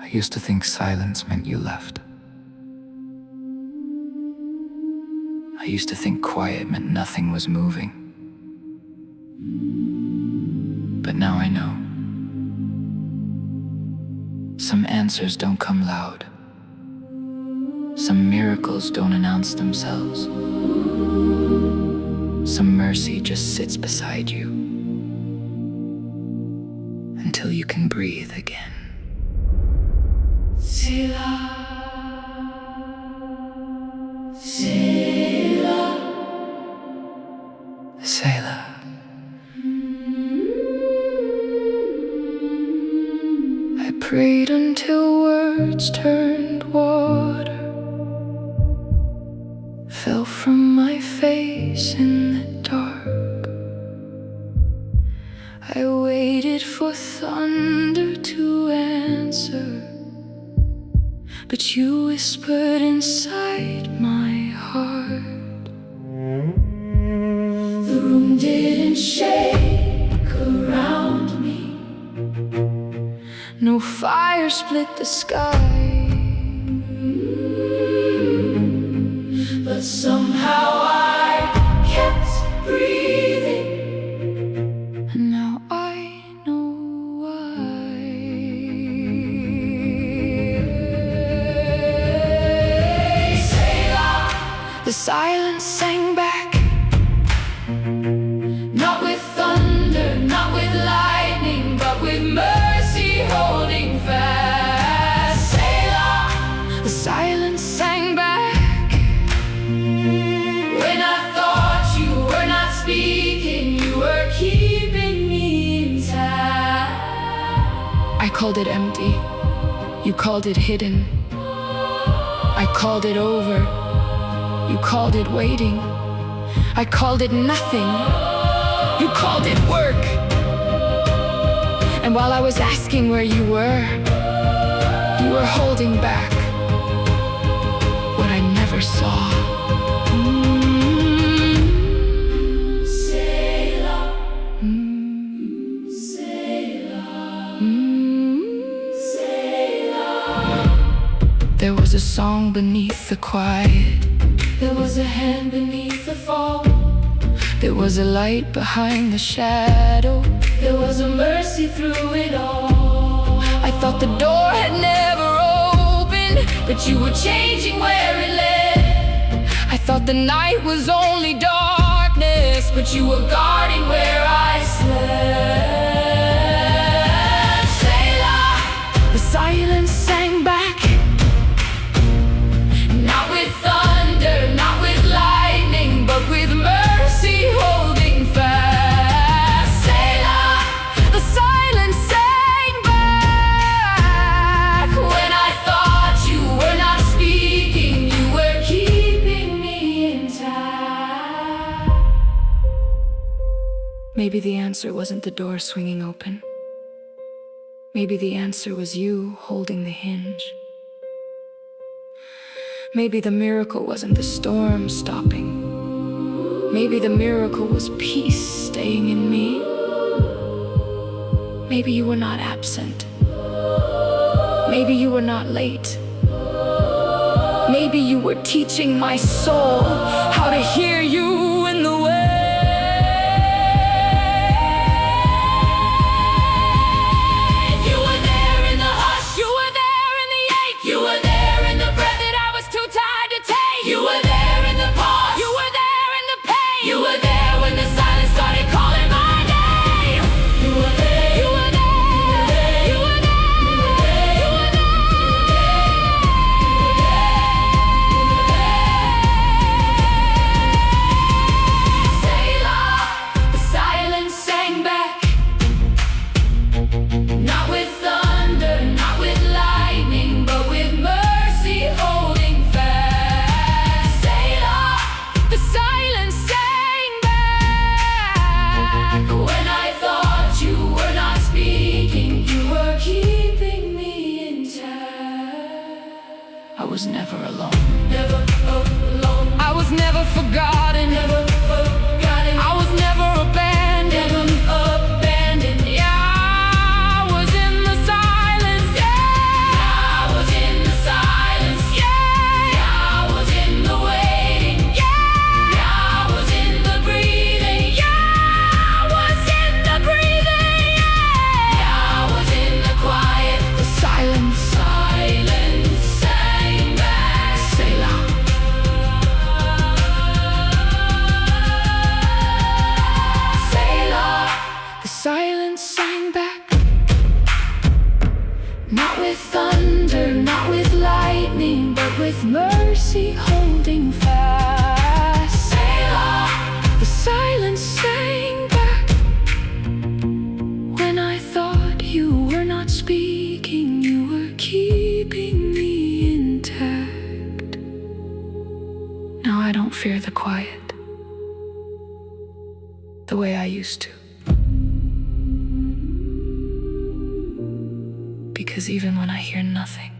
I used to think silence meant you left. I used to think quiet meant nothing was moving. But now I know. Some answers don't come loud. Some miracles don't announce themselves. Some mercy just sits beside you until you can breathe again. Selah, Selah, Selah. I prayed until words turned water, fell from my face in the dark. I waited for thunder to answer, but you whispered inside my heart. the room didn't shake around me. No fire split the sky, But somehow I kept breathing. and now I know why. Selah, The silence sang back, not with thunder, not with lightning, but with mercy holding fast. Selah, the silence sang back. when I thought you were not speaking, you were keeping me intact. I called it empty, you called it hidden. I called it over, you called it waiting. I called it nothing, you called it work. And while I was asking where you were holding back what I never saw. Selah, Selah, Selah. There was a song beneath the quiet. There was a hand beneath the fall. There was a light behind the shadow. There was a mercy through it all. I thought the door had never opened, But you were changing where it led. I thought the night was only darkness, But you were guarding where I slept. Selah, the silence sang back. not with thunder, not with lightning, but with mercy holding fast. Selah, The silence sang back. when I thought you were not speaking, you were keeping me intact. Maybe the answer wasn't the door swinging open. Maybe the answer was you holding the hinge. Maybe the miracle wasn't the storm stopping. Maybe the miracle was peace staying in me. Maybe you were not absent. Maybe you were not late. Maybe you were teaching my soul how to hear you in the way. You were there in the hush. You were there in the ache. You were there in the breath that I was too tired to take. You were there in the pause. You were there in the pain. You were there when the silence started calling my name. You were there. You were there. You were there. You were Selah, the silence sang back. Not with thunder, not with lightning, but with mercy holding fast. Selah, the silence sang back. when I thought you were not speaking, you were keeping me intact. I was never alone. Never alone, I was never forgotten. never forgotten, I was never abandoned. never abandoned. Yeah, I was in the silence. Yeah. silence sang back. Not with thunder, not with lightning, but with mercy holding fast. Selah. The silence sang back. When I thought you were not speaking, you were keeping me intact. Now I don't fear the quiet the way I used to. Because even when I hear nothing,